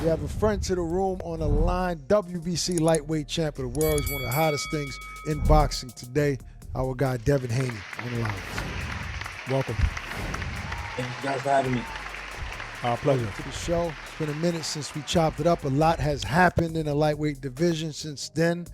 We have a friend to the room on the line, WBC lightweight champ of the world. He's one of the hottest things in boxing today. Our guy, Devin Haney, on the line. Welcome. Thank you guys for having me. Our pleasure. Welcome to the show. It's been a minute since we chopped it up. A lot has happened in the lightweight division since then.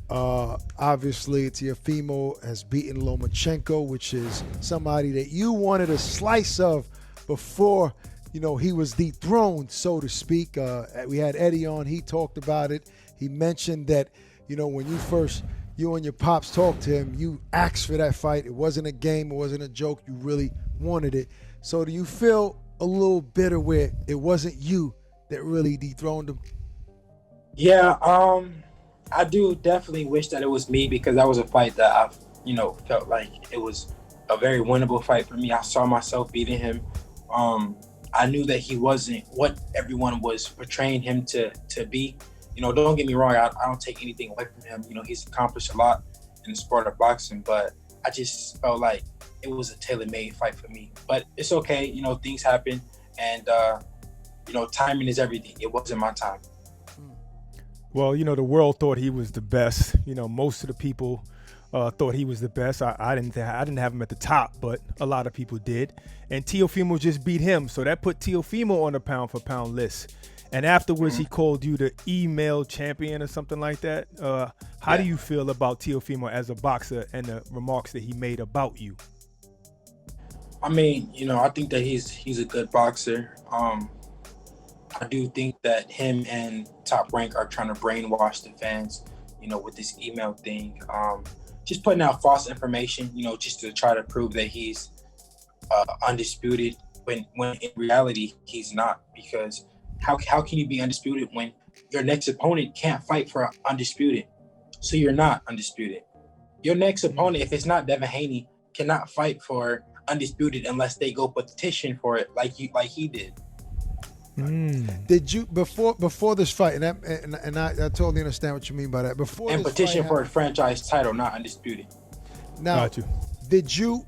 Obviously, Teofimo has beaten Lomachenko, which is somebody that you wanted a slice of before, you know, he was dethroned, so to speak. We had Eddie on. He talked about it. He mentioned that, you know, when you and your pops talked to him, you asked for that fight. It wasn't a game. It wasn't a joke. You really wanted it. So do you feel a little bitter where it wasn't you that really dethroned him? Yeah, I do definitely wish that it was me, because that was a fight that I, felt like it was a very winnable fight for me. I saw myself beating him. I knew that he wasn't what everyone was portraying him to be. Don't get me wrong, I don't take anything away from him. He's accomplished a lot in the sport of boxing, but I just felt like it was a tailor-made fight for me. But it's okay, things happen, and timing is everything. It wasn't my time. Well, the world thought he was the best. Most of the people thought he was the best. I didn't have him at the top, but a lot of people did. And Teofimo just beat him, so that put Teofimo on the pound-for-pound list. And afterwards, he called you the email champion or something like that. How do you feel about Teofimo as a boxer and the remarks that he made about you? I mean, I think that he's a good boxer. I do think that him and Top Rank are trying to brainwash the fans, with this email thing. Just putting out false information, just to try to prove that he's undisputed when in reality he's not. Because how can you be undisputed when your next opponent can't fight for undisputed? So you're not undisputed. Your next opponent, if it's not Devin Haney, cannot fight for undisputed unless they go petition for it like he did. Did you before this fight, and I totally understand what you mean by that. Before and this petition fight for a franchise title, not undisputed. Now, did you,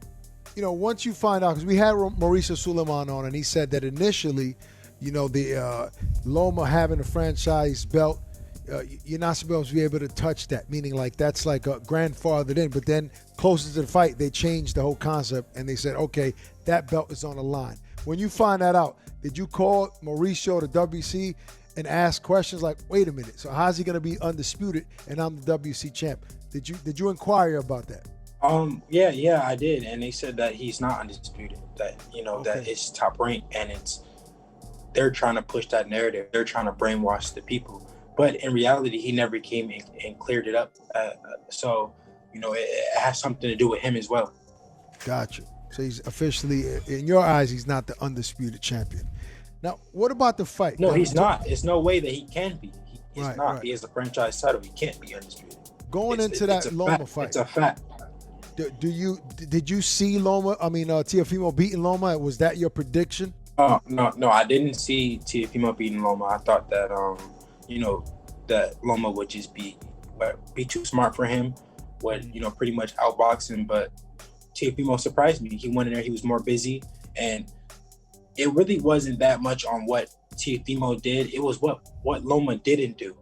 once you find out, because we had Mauricio Suleiman on, and he said that initially, the Loma having a franchise belt, you're not supposed to be able to touch that, meaning like that's like a grandfathered in. But then closer to the fight, they changed the whole concept, and they said, okay, that belt is on the line. When you find that out, did you call Mauricio, the WC, and ask questions like, wait a minute, so how's he going to be undisputed and I'm the WC champ? Did you inquire about that? Yeah, I did. And they said that he's not undisputed, that, that it's Top Rank, and they're trying to push that narrative. They're trying to brainwash the people. But in reality, he never came and cleared it up. So, it has something to do with him as well. Gotcha. So he's officially, in your eyes, he's not the undisputed champion. Now, what about the fight? No, he's not. There's no way that he can be. He's not. Right. He has a franchise title. He can't be undisputed. Going into that Loma fight. It's a fact. Did you see Teofimo beating Loma? Was that your prediction? No, I didn't see Teofimo beating Loma. I thought that, that Loma would just be too smart for him, would, pretty much outbox him, but Teofimo surprised me. He went in there, he was more busy, and it really wasn't that much on what Teofimo did. It was what Loma didn't do.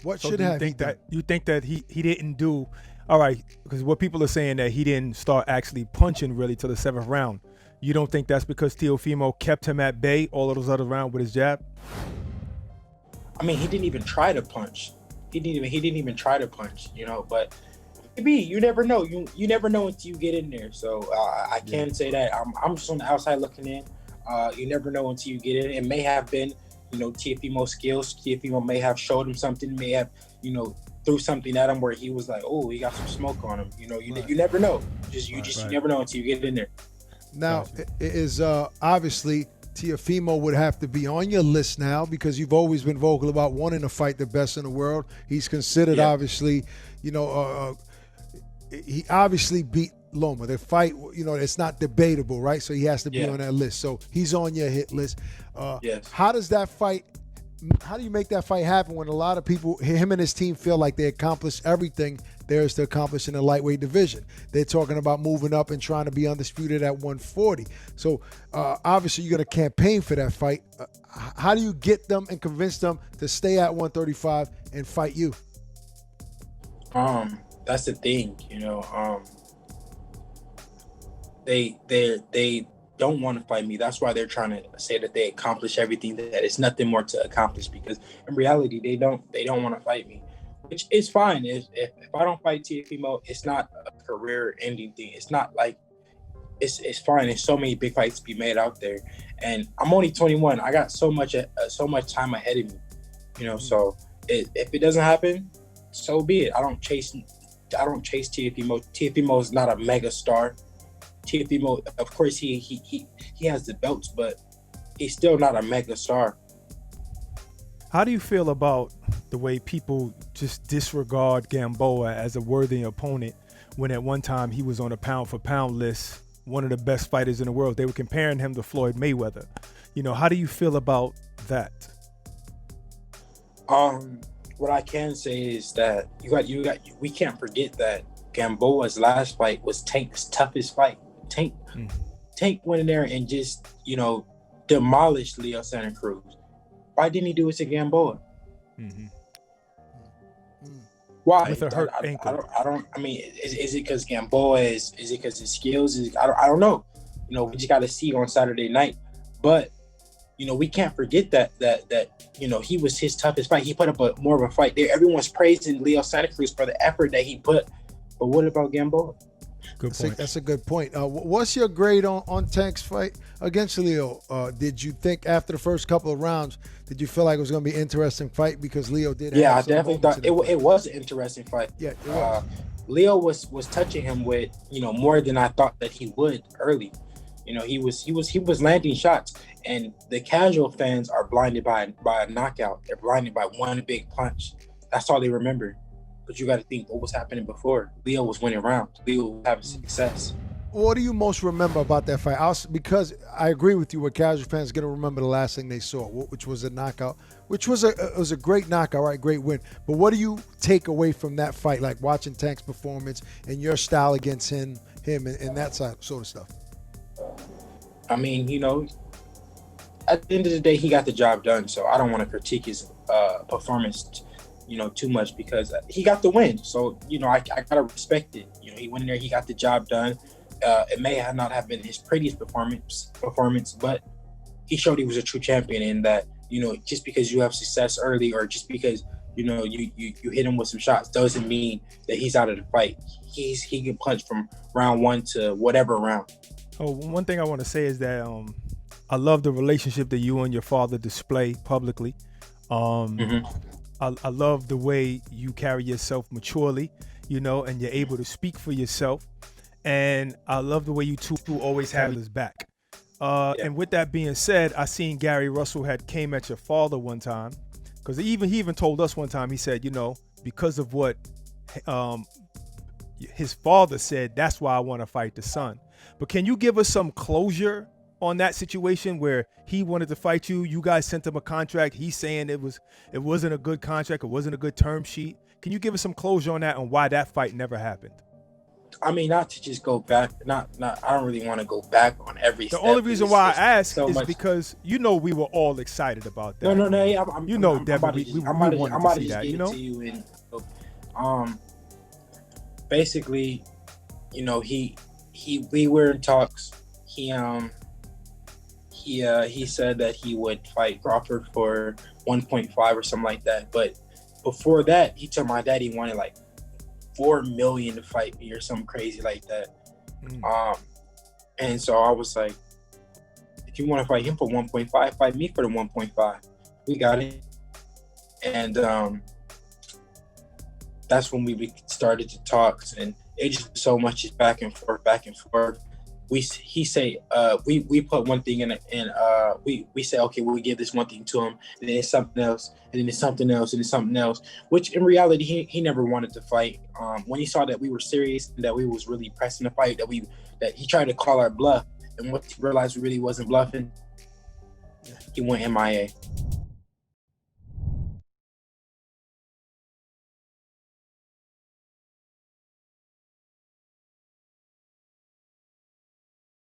What So should do you have think that you think that he didn't do all right? Because what people are saying that he didn't start actually punching really till the 7th round. You don't think that's because Teofimo kept him at bay all of those other rounds with his jab? I mean, he didn't even try to punch. He didn't even try to punch. But maybe you never know. You never know until you get in there. So I can say that I'm just on the outside looking in. You never know until you get in. It may have been, Teofimo's skills. Teofimo may have showed him something. May have, threw something at him where he was like, oh, he got some smoke on him. You never know. You never know until you get in there. Now, it is obviously Teofimo would have to be on your list now, because you've always been vocal about wanting to fight the best in the world. He's considered, obviously, he obviously beat Loma. The fight, it's not debatable, right? So he has to be on that list. So he's on your hit list. Yes. How does that fight make that fight happen when a lot of people, him and his team, feel like they accomplished everything there is to accomplish in the lightweight division? They're talking about moving up and trying to be undisputed at 140. So obviously you're going to campaign for that fight. How do you get them and convince them to stay at 135 and fight you? That's the thing, they don't want to fight me. That's why they're trying to say that they accomplish everything, that it's nothing more to accomplish, because in reality they don't want to fight me, which is fine. If I don't fight Teofimo, it's not a career ending thing. It's not like it's fine. There's so many big fights to be made out there, and I'm only 21. I got so much time ahead of me, so if it doesn't happen, so be it. I don't chase Teofimo. Teofimo is not a mega star. Teofimo, of course, he has the belts, but he's still not a mega star. How do you feel about the way people just disregard Gamboa as a worthy opponent when at one time he was on a pound-for-pound list, one of the best fighters in the world? They were comparing him to Floyd Mayweather. How do you feel about that? What I can say is that we can't forget that Gamboa's last fight was Tank's toughest fight. Tank went in there and just, demolished Leo Santa Cruz. Why didn't he do it to Gamboa? Mm-hmm. Why? With a hurt ankle. Is it because Gamboa is it because his skills? I don't know. We just got to see on Saturday night. But, we can't forget that he was his toughest fight. He put up more of a fight there. Everyone's praising Leo Santa Cruz for the effort that he put. But what about Gamboa? Good point. That's a good point. What's your grade on Tank's fight against Leo? Did you think after the first couple of rounds, did you feel like it was going to be an interesting fight because Leo did? Yeah, I definitely thought it was an interesting fight. Yeah, it was. Leo was touching him with more than I thought that he would early. He was landing shots, and the casual fans are blinded by a knockout. They're blinded by one big punch. That's all they remember. But you got to think what was happening before. Leo was winning rounds. Leo was having success. What do you most remember about that fight? Because I agree with you, what casual fans are going to remember the last thing they saw, which was a knockout, which was a great knockout, right? Great win. But what do you take away from that fight, like watching Tank's performance and your style against him and that sort of stuff? I mean, at the end of the day, he got the job done. So I don't want to critique his performance too much, because he got the win. So, I gotta respect it. He went in there, he got the job done. It may not have been his prettiest performance, but he showed he was a true champion, and that, just because you have success early, or just because, you hit him with some shots, doesn't mean that he's out of the fight. He can punch from round one to whatever round. Oh, one thing I want to say is that I love the relationship that you and your father display publicly. I love the way you carry yourself maturely, and you're able to speak for yourself. And I love the way you two always have his back. And with that being said, I seen Gary Russell came at your father one time, because he even told us one time, he said, because of what his father said, that's why I want to fight the son. But can you give us some closure on that situation where he wanted to fight you? You guys sent him a contract. He's saying it wasn't a good contract. It wasn't a good term sheet. Can you give us some closure on that and why that fight never happened? I mean, not to just go back. I don't really want to go back on every step. The only reason why I ask is because we were all excited about that. No. Devin, we wanted to see that. Basically, we were in talks. He said that he would fight Crawford for 1.5 or something like that. But before that, he told my dad he wanted like $4 million to fight me or something crazy like that. And so I was like, if you want to fight him for 1.5, fight me for the 1.5. We got it. And that's when we started to talk, and it just so much is back and forth. We put one thing in, and we say, okay, we'll give this one thing to him, and then it's something else, and then it's something else, and it's something else. Which in reality, he never wanted to fight. When he saw that we were serious and that we was really pressing the fight, that he tried to call our bluff, and once he realized we really wasn't bluffing, he went MIA.